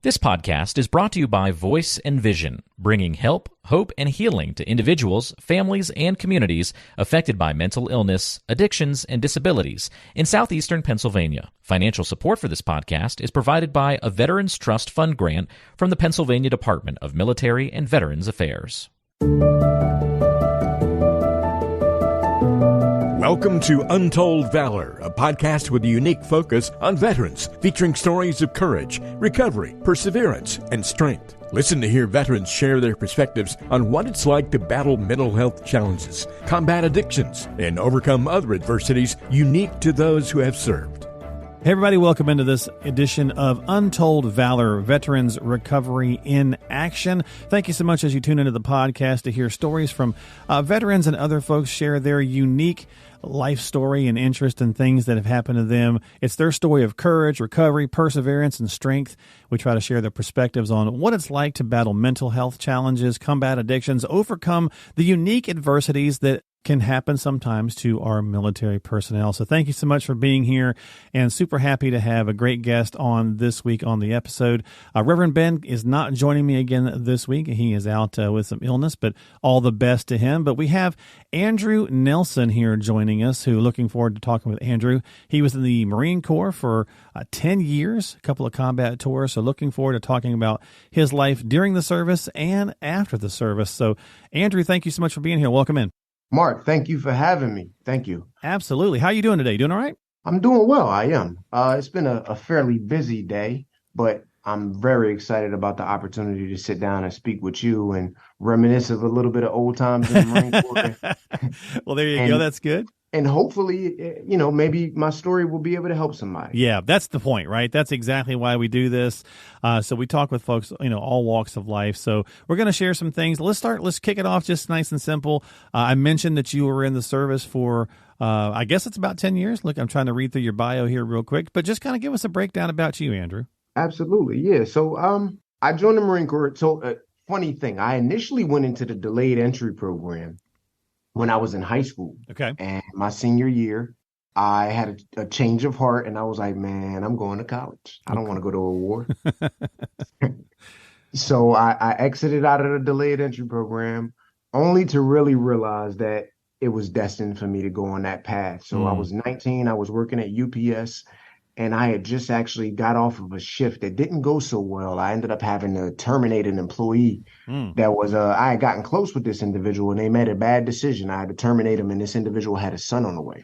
This podcast is brought to you by Voice and Vision, bringing help, hope, and healing to individuals, families, and communities affected by mental illness, addictions, and disabilities in southeastern Pennsylvania. Financial support for this podcast is provided by a Veterans Trust Fund grant from the Pennsylvania Department of Military and Veterans Affairs. Welcome to Untold Valor, a podcast with a unique focus on veterans, featuring stories of courage, recovery, perseverance, and strength. Listen to hear veterans share their perspectives on what it's like to battle mental health challenges, combat addictions, and overcome other adversities unique to those who have served. Hey everybody, welcome into this edition of Untold Valor, Veterans Recovery in Action. Thank you so much as you tune into the podcast to hear stories from veterans and other folks share their unique life story and interest in things that have happened to them. It's their story of courage, recovery, perseverance, and strength. We try to share their perspectives on what it's like to battle mental health challenges, combat addictions, overcome the unique adversities that can happen sometimes to our military personnel. So thank you so much for being here, and super happy to have a great guest on this week on the episode. Reverend Ben is not joining me again this week. He is out with some illness, but all the best to him. But we have Andrew Nelson here joining us, who looking forward to talking with Andrew. He was in the Marine Corps for 10 years, a couple of combat tours. So looking forward to talking about his life during the service and after the service. So Andrew, thank you so much for being here. Welcome in. Mark, thank you for having me. Thank you. Absolutely. How are you doing today? Doing all right? I'm doing well. I am. It's been a fairly busy day, but I'm very excited about the opportunity to sit down and speak with you and reminisce of a little bit of old times in the Marine Corps. Well, there you go. That's good. And hopefully, maybe my story will be able to help somebody. Yeah, that's the point, right? That's exactly why we do this. So we talk with folks, all walks of life. So we're going to share some things. Let's kick it off just nice and simple. I mentioned that you were in the service for, I guess it's about 10 years. Look, I'm trying to read through your bio here real quick, but just kind of give us a breakdown about you, Andrew. Absolutely. Yeah. So I joined the Marine Corps. So funny thing, I initially went into the delayed entry program when I was in high school. Okay. And my senior year, I had a change of heart, and I was like, man, I'm going to college. I don't want to go to a war. So I exited out of the delayed entry program, only to really realize that it was destined for me to go on that path. So I was 19, I was working at UPS, and I had just actually got off of a shift that didn't go so well. I ended up having to terminate an employee that was, I had gotten close with this individual, and they made a bad decision. I had to terminate him, and this individual had a son on the way.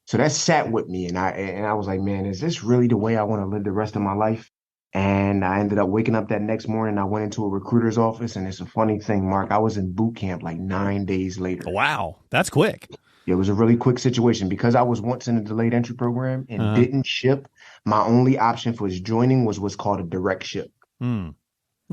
So that sat with me, and I was like, man, is this really the way I want to live the rest of my life? And I ended up waking up that next morning. I went into a recruiter's office, and it's a funny thing, Mark. I was in boot camp like 9 days later. Wow, that's quick. It was a really quick situation because I was once in a delayed entry program and didn't ship. My only option for joining was what's called a direct ship. Okay.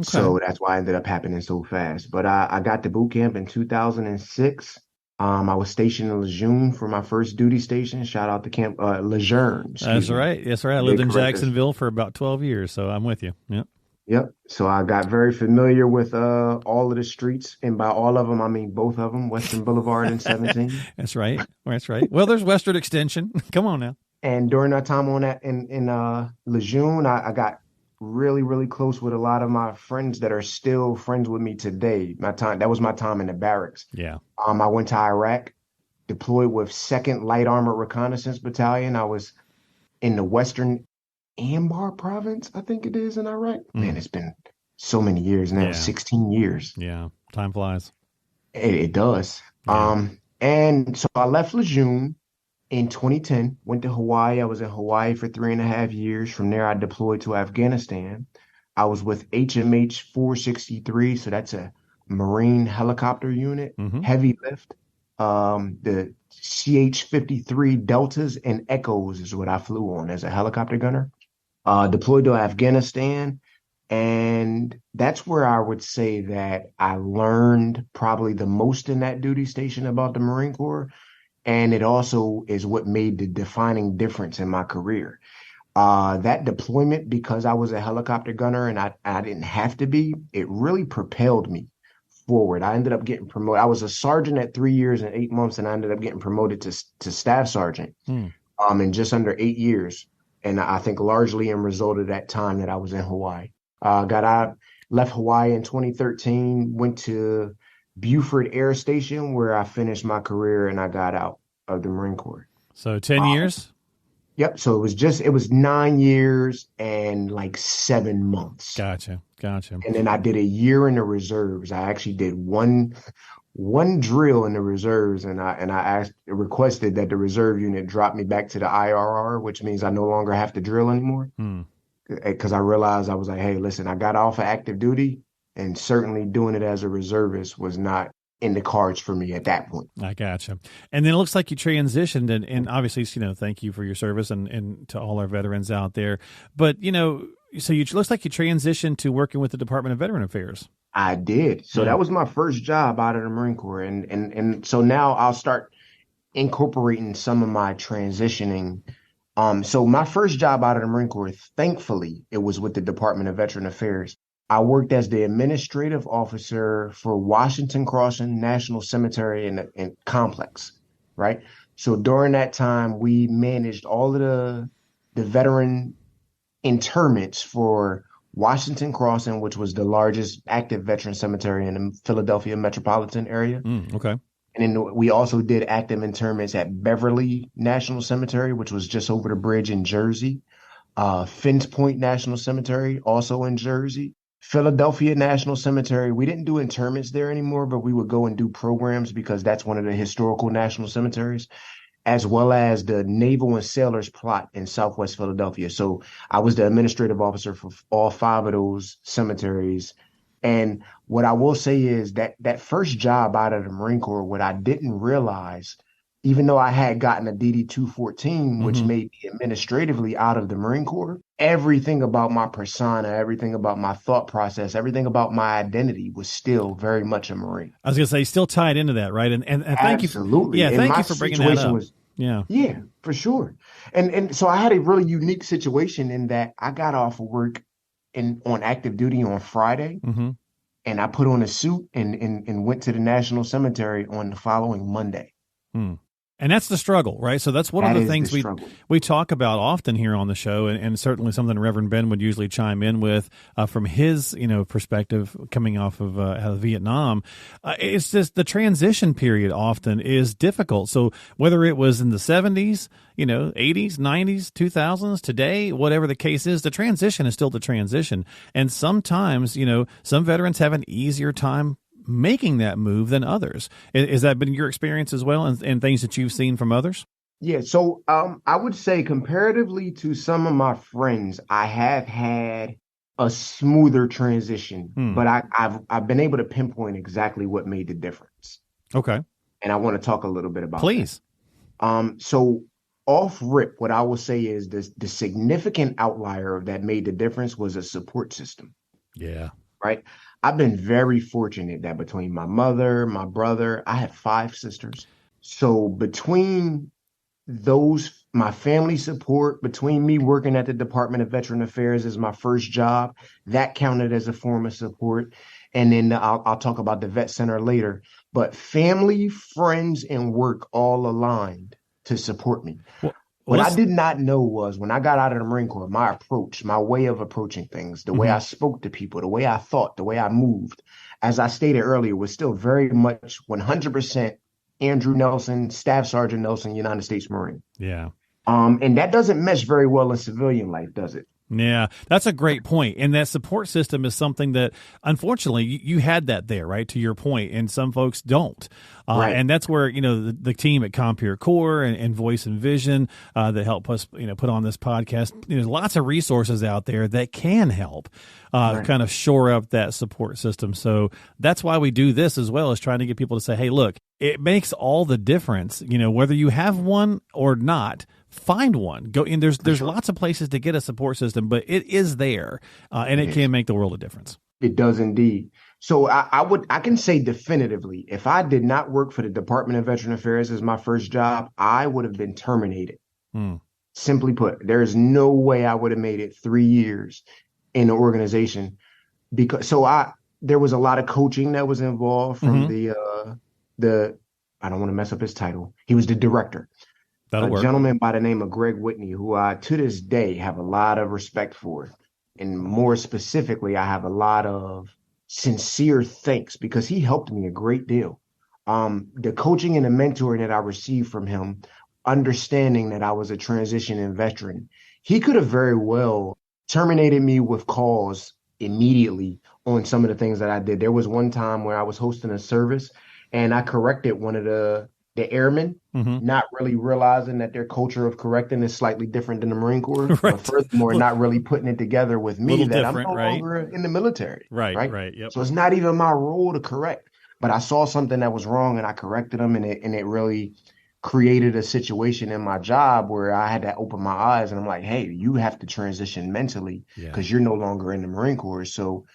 So that's why it ended up happening so fast. But I got to boot camp in 2006. I was stationed in Lejeune for my first duty station. Shout out to Camp Lejeune. That's right. That's right. I lived in Jacksonville for about 12 years, so I'm with you. Yep. So I got very familiar with all of the streets, and by all of them, I mean both of them, Western Boulevard and 17. That's right. That's right. Well, there's Western Extension. Come on now. And during that time on that in Lejeune, I got really, really close with a lot of my friends that are still friends with me today. That was my time in the barracks. Yeah. I went to Iraq, deployed with 2nd Light Armored Reconnaissance Battalion. I was in the Western Anbar province, I think it is, in Iraq. Man, it's been so many years now, 16 years. Yeah, time flies. It does. Yeah. And so I left Lejeune in 2010, went to Hawaii. I was in Hawaii for 3.5 years. From there, I deployed to Afghanistan. I was with HMH 463, so that's a Marine helicopter unit, heavy lift. The CH-53 Deltas and Echoes is what I flew on as a helicopter gunner. Deployed to Afghanistan, and that's where I would say that I learned probably the most in that duty station about the Marine Corps, and it also is what made the defining difference in my career. That deployment, because I was a helicopter gunner and I didn't have to be, it really propelled me forward. I ended up getting promoted. I was a sergeant at 3 years and 8 months, and I ended up getting promoted to staff sergeant in just under 8 years. And I think largely in result of that time that I was in Hawaii. Got out, left Hawaii in 2013, went to Beaufort Air Station where I finished my career and I got out of the Marine Corps. So 10 years? Yep. So it was 9 years and like 7 months. Gotcha. And then I did a year in the reserves. I actually did one drill in the reserves, and I requested that the reserve unit drop me back to the IRR, which means I no longer have to drill anymore. Because I realized, I was like, hey, listen, I got off of active duty, and certainly doing it as a reservist was not in the cards for me at that point. I gotcha. And then it looks like you transitioned, and obviously, thank you for your service and to all our veterans out there. But, so it looks like you transitioned to working with the Department of Veteran Affairs. I did. So that was my first job out of the Marine Corps. And so now I'll start incorporating some of my transitioning. So my first job out of the Marine Corps, thankfully, it was with the Department of Veteran Affairs. I worked as the administrative officer for Washington Crossing National Cemetery and Complex, right? So during that time, we managed all of the veteran interments for Washington Crossing, which was the largest active veteran cemetery in the Philadelphia metropolitan area. Okay. And then we also did active interments at Beverly National Cemetery, which was just over the bridge in Jersey. Finns Point National Cemetery, also in Jersey. Philadelphia National Cemetery. We didn't do interments there anymore, but we would go and do programs because that's one of the historical national cemeteries, as well as the Naval and Sailors Plot in Southwest Philadelphia. So I was the administrative officer for all 5 of those cemeteries. And what I will say is that first job out of the Marine Corps, what I didn't realize, even though I had gotten a DD-214, which made me administratively out of the Marine Corps, everything about my persona, everything about my thought process, everything about my identity was still very much a Marine. I was going to say, still tied into that, right? And thank you. Absolutely. Thank you for bringing that up. Yeah, for sure. And so I had a really unique situation in that I got off of work on active duty on Friday, and I put on a suit and went to the National Cemetery on the following Monday. And that's the struggle, right? So that's one of the things we talk about often here on the show, and certainly something Reverend Ben would usually chime in with from his perspective coming off of out of Vietnam. It's just the transition period often is difficult. So whether it was in the 70s, 80s, 90s, 2000s, today, whatever the case is, the transition is still the transition. And sometimes, some veterans have an easier time making that move than others. Has that been your experience as well, and things that you've seen from others? Yeah, so I would say comparatively to some of my friends, I have had a smoother transition, but I've been able to pinpoint exactly what made the difference. Okay. And I want to talk a little bit about Please. that. So off rip, what I will say is the significant outlier that made the difference was a support system. Yeah. Right. I've been very fortunate that between my mother, my brother, I have 5 sisters. So between those, my family support, between me working at the Department of Veteran Affairs as my first job, that counted as a form of support. And then I'll talk about the vet center later. But family, friends, and work all aligned to support me. What I did not know was when I got out of the Marine Corps, my approach, my way of approaching things, the way I spoke to people, the way I thought, the way I moved, as I stated earlier, was still very much 100% Andrew Nelson, Staff Sergeant Nelson, United States Marine. Yeah. And that doesn't mesh very well in civilian life, does it? Yeah, that's a great point. And that support system is something that, unfortunately, you had that there, right, to your point, and some folks don't. Right. And that's where, the team at Compeer Core and Voice and Vision that help us, put on this podcast, there's lots of resources out there that can help kind of shore up that support system. So that's why we do this as well, as trying to get people to say, hey, look, it makes all the difference, whether you have one or not. Find one. Go in. There's lots of places to get a support system, but it is there, and it can make the world a difference. It does indeed. So I can say definitively, if I did not work for the Department of Veteran Affairs as my first job, I would have been terminated. Simply put, there is no way I would have made it 3 years in the organization because there was a lot of coaching that was involved from the I don't want to mess up his title. He was the director. That'll work. Gentleman by the name of Greg Whitney, who I, to this day, have a lot of respect for. And more specifically, I have a lot of sincere thanks because he helped me a great deal. The coaching and the mentoring that I received from him, understanding that I was a transitioning veteran, he could have very well terminated me with cause immediately on some of the things that I did. There was one time where I was hosting a service and I corrected one of the airmen, Mm-hmm. not really realizing that their culture of correcting is slightly different than the Marine Corps, but Right. furthermore, not really putting it together with me Little that I'm different, no right? longer in the military, Right, right? right. Yep. So it's not even my role to correct, but I saw something that was wrong and I corrected them, and it really created a situation in my job where I had to open my eyes and I'm like, hey, you have to transition mentally Yeah. because you're no longer in the Marine Corps. So,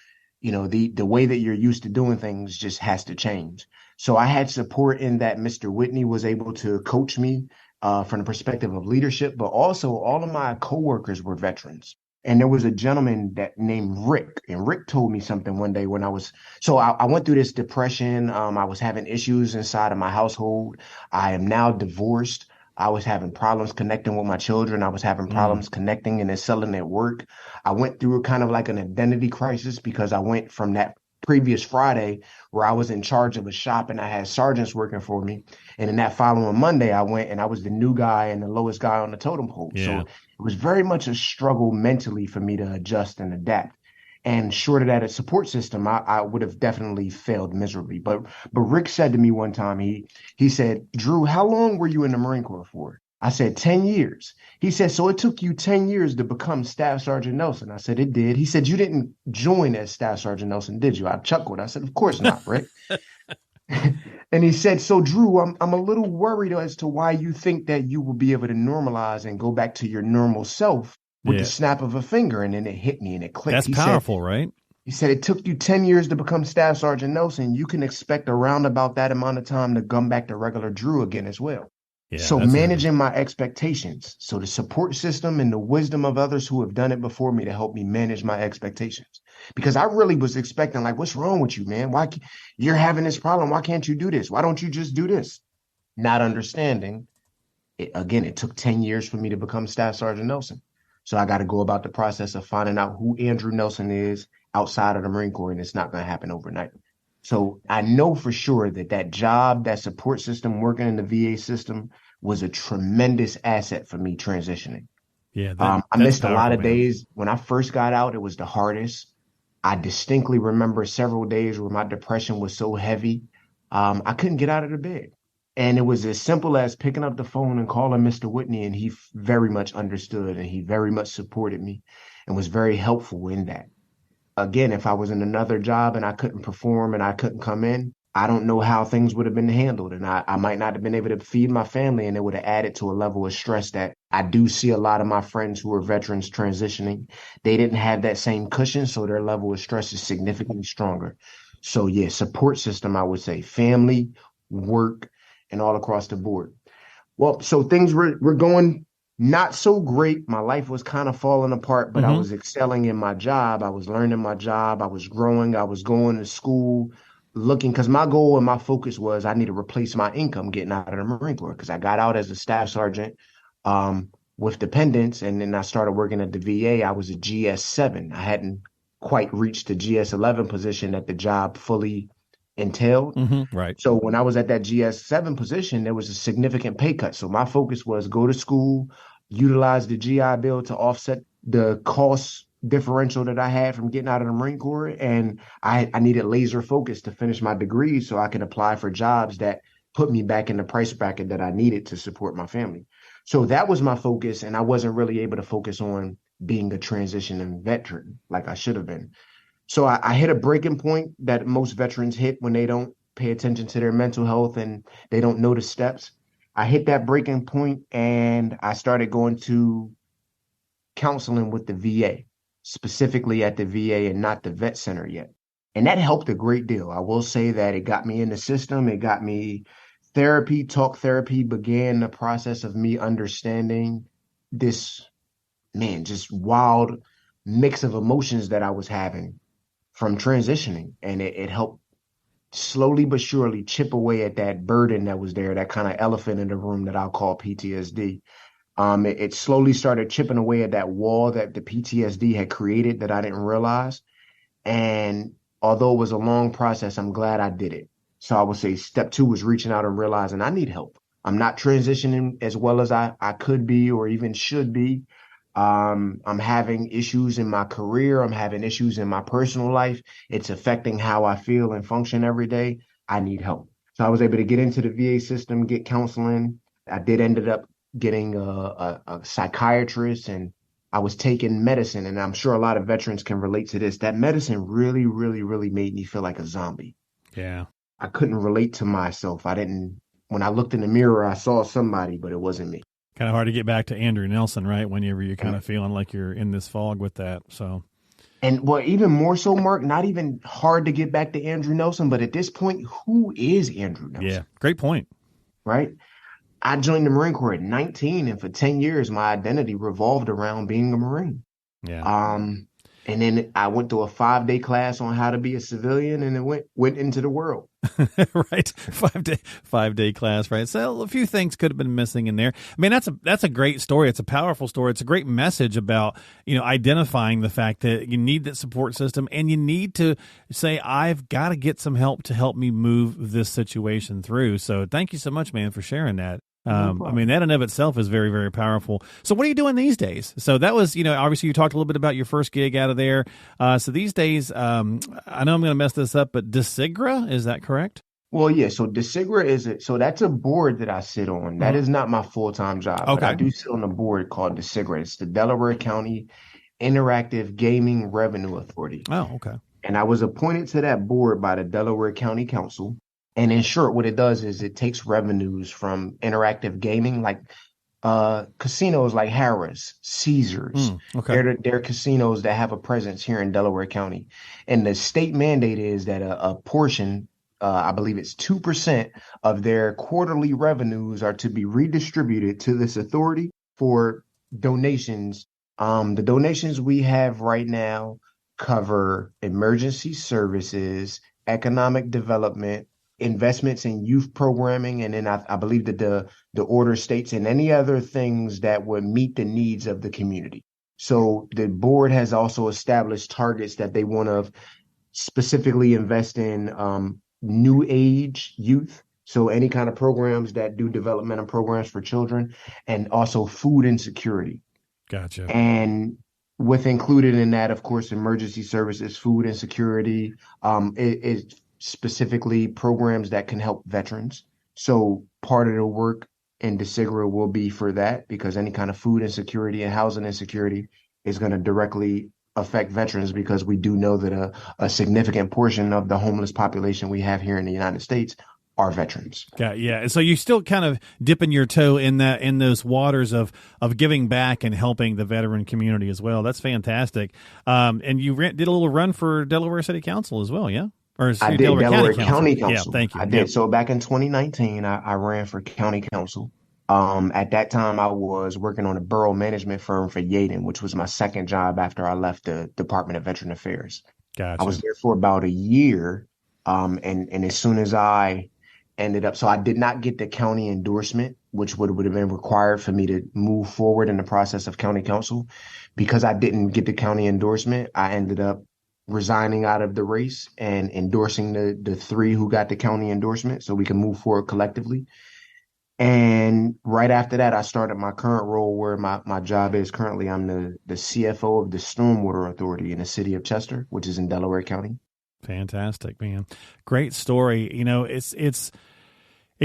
the way that you're used to doing things just has to change. So I had support in that Mr. Whitney was able to coach me from the perspective of leadership, but also all of my coworkers were veterans. And there was a gentleman that named Rick, and Rick told me something one day when I went through this depression. I was having issues inside of my household. I am now divorced. I was having problems connecting with my children. I was having Mm. problems connecting and excelling at work. I went through kind of like an identity crisis because I went from that previous Friday where I was in charge of a shop and I had sergeants working for me. And then that following Monday, I went and I was the new guy and the lowest guy on the totem pole. So Yeah. it was very much a struggle mentally for me to adjust and adapt. And short of that, a support system, I would have definitely failed miserably. But Rick said to me one time, he said, Drew, how long were you in the Marine Corps for? I said, 10 years. He said, so it took you 10 years to become Staff Sergeant Nelson. I said, it did. He said, you didn't join as Staff Sergeant Nelson, did you? I chuckled. I said, of course not, Rick. And he said, so Drew, I'm a little worried as to why you think that you will be able to normalize and go back to your normal self with the Yeah. snap of a finger. And then it hit me and it clicked. That's powerful, right? He said it took you 10 years to become Staff Sergeant Nelson. You can expect around about that amount of time to come back to regular Drew again as well. Yeah. So That's managing my expectations. So the support system and the wisdom of others who have done it before me to help me manage my expectations. Because I really was expecting, like, what's wrong with you, man? You're having this problem? Why can't you do this? Why don't you just do this? Not understanding it. Again, it took 10 years for me to become Staff Sergeant Nelson. So I got to go about the process of finding out who Andrew Nelson is outside of the Marine Corps, and it's not going to happen overnight. So I know for sure that job, that support system, working in the VA system was a tremendous asset for me transitioning. Yeah. I That's missed a lot powerful, of man. days. When I first got out, it was the hardest. I distinctly remember several days where my depression was so heavy, I couldn't get out of the bed. And it was as simple as picking up the phone and calling Mr. Whitney, and he very much understood and he very much supported me and was very helpful in that. Again, if I was in another job and I couldn't perform and I couldn't come in, I don't know how things would have been handled. And I might not have been able to feed my family, and it would have added to a level of stress that I do see a lot of my friends who are veterans transitioning. They didn't have that same cushion, so their level of stress is significantly stronger. So yeah, support system, I would say family, work, and all across the board. Well, so things were going not so great. My life was kind of falling apart, but I Mm-hmm. was excelling in my job. I was learning my job. I was growing. I was going to school, looking because my goal and my focus was I need to replace my income getting out of the Marine Corps because I got out as a staff sergeant with dependents, and then I started working at the VA. I was a GS7. I hadn't quite reached the GS11 position that the job fully entailed. Mm-hmm. Right. So when I was at that GS7 position, there was a significant pay cut. So my focus was go to school, utilize the GI Bill to offset the cost differential that I had from getting out of the Marine Corps. And I needed laser focus to finish my degree so I could apply for jobs that put me back in the price bracket that I needed to support my family. So that was my focus. And I wasn't really able to focus on being a transitioning veteran like I should have been. So I hit a breaking point that most veterans hit when they don't pay attention to their mental health and they don't know the steps. I hit that breaking point and I started going to counseling with the VA, specifically at the VA and not the vet center yet. And that helped a great deal. I will say that it got me in the system. It got me therapy. Talk therapy began the process of me understanding this, man, just wild mix of emotions that I was having from transitioning. And it helped slowly but surely chip away at that burden that was there, that kind of elephant in the room that I'll call PTSD. It slowly started chipping away at that wall that the PTSD had created that I didn't realize. And although it was a long process, I'm glad I did it. So I would say step two was reaching out and realizing I need help. I'm not transitioning as well as I could be or even should be. I'm having issues in my career. I'm having issues in my personal life. It's affecting how I feel and function every day. I need help. So I was able to get into the VA system, get counseling. I did ended up getting a psychiatrist, and I was taking medicine. And I'm sure a lot of veterans can relate to this. That medicine really, really, really made me feel like a zombie. Yeah. I couldn't relate to myself. When I looked in the mirror, I saw somebody, but it wasn't me. Kind of hard to get back to Andrew Nelson, right? Whenever you're kind of feeling like you're in this fog with that. So, and well, even more so, Mark, not even hard to get back to Andrew Nelson, but at this point, who is Andrew Nelson? Yeah, great point. Right? I joined the Marine Corps at 19, and for 10 years, my identity revolved around being a Marine. Yeah. And then I went to a 5-day class on how to be a civilian, and it went into the world. Right. 5-day class. Right. So a few things could have been missing in there. I mean, that's a great story. It's a powerful story. It's a great message about, identifying the fact that you need that support system, and you need to say, I've got to get some help to help me move this situation through. So thank you so much, man, for sharing that. I mean, that in of itself is very, very powerful. So what are you doing these days? So that was, obviously you talked a little bit about your first gig out of there. So these days, I know I'm going to mess this up, but DeSigra, is that correct? Well, yeah. So DeSigra so that's a board that I sit on. That is not my full-time job. Okay. But I do sit on a board called DeSigra. It's the Delaware County Interactive Gaming Revenue Authority. Oh, okay. And I was appointed to that board by the Delaware County Council. And in short, what it does is it takes revenues from interactive gaming, like casinos like Harrah's, Caesars. Okay. They're casinos that have a presence here in Delaware County. And the state mandate is that a portion, I believe it's 2% of their quarterly revenues are to be redistributed to this authority for donations. The donations we have right now cover emergency services, economic development, investments in youth programming, and then I believe that the order states and any other things that would meet the needs of the community. So the board has also established targets that they want to specifically invest in new age youth. So any kind of programs that do developmental programs for children, and also food insecurity. Gotcha. And with included in that, of course, emergency services, food insecurity, it specifically programs that can help veterans. So part of the work in DeSigra will be for that, because any kind of food insecurity and housing insecurity is going to directly affect veterans, because we do know that a significant portion of the homeless population we have here in the United States are veterans. Yeah. So you still kind of dipping your toe in those waters of giving back and helping the veteran community as well. That's fantastic. And you did a little run for Delaware City Council as well, yeah? I did Delaware County Council. Yeah, thank you. I did. So back in 2019, I ran for county council. At that time, I was working on a borough management firm for Yaden, which was my second job after I left the Department of Veteran Affairs. Gotcha. I was there for about a year. And as soon as I ended up, so I did not get the county endorsement, which would have been required for me to move forward in the process of county council. Because I didn't get the county endorsement, I ended up resigning out of the race and endorsing the three who got the county endorsement so we can move forward collectively. And right after that, I started my current role, where my job is currently, I'm the CFO of the Stormwater Authority in the city of Chester, which is in Delaware County. Fantastic, man. Great story. It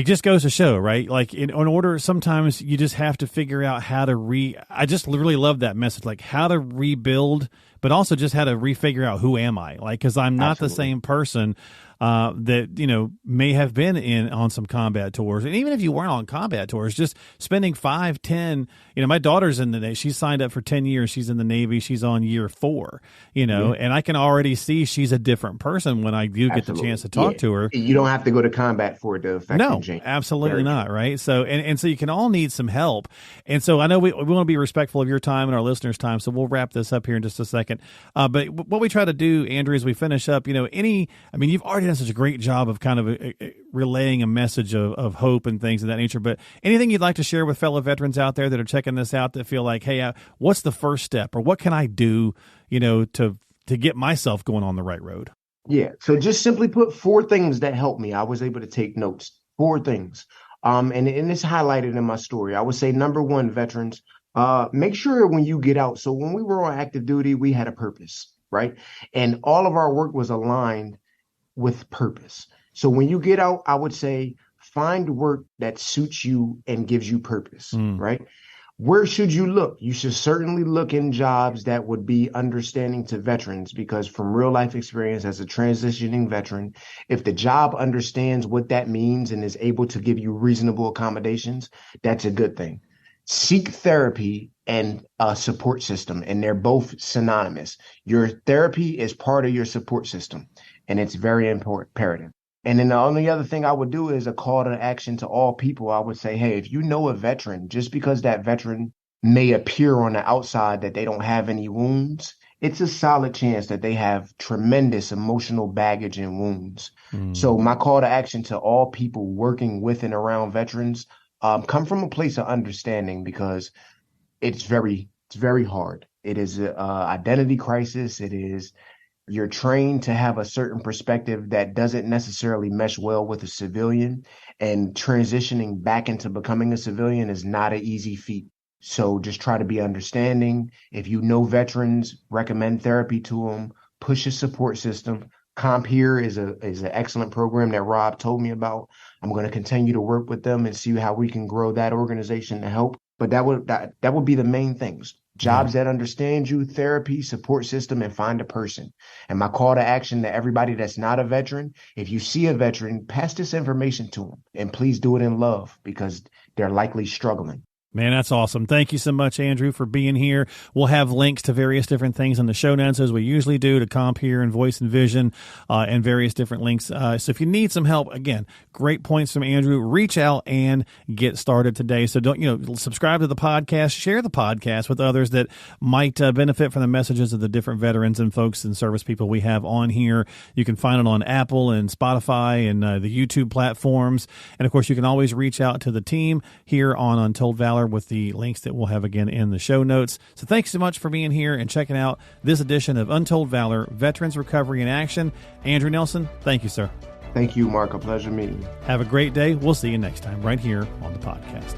just goes to show, right? Like in order, sometimes you just have to figure out how to I just really love that message, like how to rebuild, but also just how to refigure out who am I? Like, cause I'm not Absolutely. the same person that, may have been on some combat tours. And even if you weren't on combat tours, just spending 5, 10, my daughter's in the Navy. She signed up for 10 years. She's in the Navy. She's on year 4, and I can already see she's a different person when I do get the chance to talk to her. You don't have to go to combat for it to affect No, change. absolutely not. Right. So, and so you can all need some help. And so I know we want to be respectful of your time and our listeners' time. So we'll wrap this up here in just a second. second. But what we try to do, Andrew, as we finish up, you've already done such a great job of kind of relaying a message of hope and things of that nature. But anything you'd like to share with fellow veterans out there that are checking this out that feel like, hey, what's the first step, or what can I do, to get myself going on the right road? Yeah. So just simply put 4 things that helped me. I was able to take notes. 4 things. And it's highlighted in my story. I would say, number 1, veterans, make sure when you get out. So when we were on active duty, we had a purpose, right? And all of our work was aligned with purpose. So when you get out, I would say find work that suits you and gives you purpose, right? Where should you look? You should certainly look in jobs that would be understanding to veterans, because from real life experience as a transitioning veteran, if the job understands what that means and is able to give you reasonable accommodations, that's a good thing. Seek therapy and a support system, and they're both synonymous. Your therapy is part of your support system, and it's very imperative. And then the only other thing I would do is a call to action to all people. I would say, hey, if you know a veteran, just because that veteran may appear on the outside that they don't have any wounds, it's a solid chance that they have tremendous emotional baggage and wounds. So my call to action to all people working with and around veterans, come from a place of understanding, because it's very hard. It is an identity crisis. You're trained to have a certain perspective that doesn't necessarily mesh well with a civilian, and transitioning back into becoming a civilian is not an easy feat. So just try to be understanding. If you know veterans, recommend therapy to them, push a support system. CompHere is an excellent program that Rob told me about. I'm going to continue to work with them and see how we can grow that organization to help. But that would be the main things. Jobs that understand you, therapy, support system, and find a person. And my call to action to everybody that's not a veteran, if you see a veteran, pass this information to them, and please do it in love, because they're likely struggling. Man, that's awesome. Thank you so much, Andrew, for being here. We'll have links to various different things in the show notes, as we usually do, to CompHere and Voice and Vision, and various different links. So if you need some help, again, great points from Andrew. Reach out and get started today. So don't, subscribe to the podcast, share the podcast with others that might benefit from the messages of the different veterans and folks and service people we have on here. You can find it on Apple and Spotify and the YouTube platforms. And of course, you can always reach out to the team here on Untold Valor with the links that we'll have again in the show notes. So thanks so much for being here and checking out this edition of Untold Valor, Veterans Recovery in Action. Andrew Nelson, thank you, sir. Thank you, Mark. A pleasure meeting you. Have a great day. We'll see you next time right here on the podcast.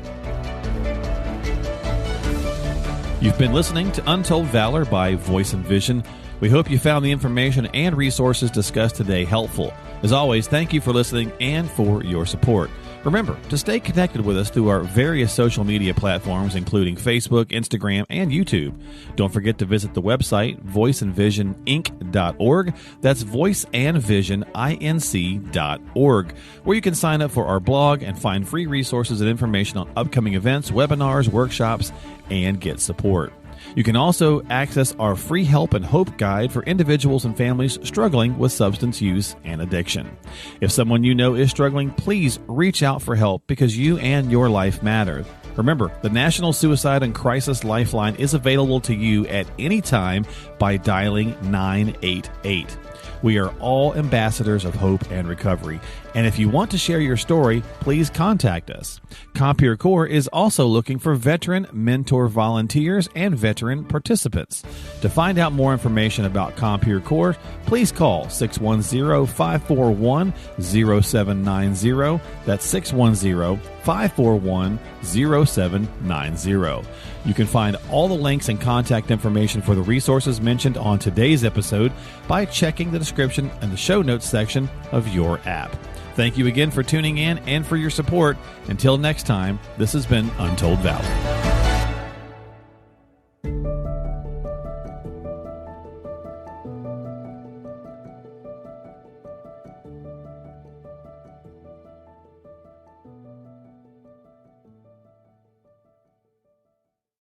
You've been listening to Untold Valor by Voice and Vision. We hope you found the information and resources discussed today helpful. As always, thank you for listening and for your support. Remember to stay connected with us through our various social media platforms, including Facebook, Instagram, and YouTube. Don't forget to visit the website, voiceandvisioninc.org. That's voiceandvisioninc.org, where you can sign up for our blog and find free resources and information on upcoming events, webinars, workshops, and get support. You can also access our free help and hope guide for individuals and families struggling with substance use and addiction. If someone you know is struggling, please reach out for help, because you and your life matter. Remember, the National Suicide and Crisis Lifeline is available to you at any time by dialing 988. We are all ambassadors of hope and recovery. And if you want to share your story, please contact us. CompHere Corps is also looking for veteran mentor volunteers and veteran participants. To find out more information about CompHere Corps, please call 610-541-0790. That's 610-541-0790. You can find all the links and contact information for the resources mentioned on today's episode by checking the description and the show notes section of your app. Thank you again for tuning in and for your support. Until next time, this has been Untold Valor.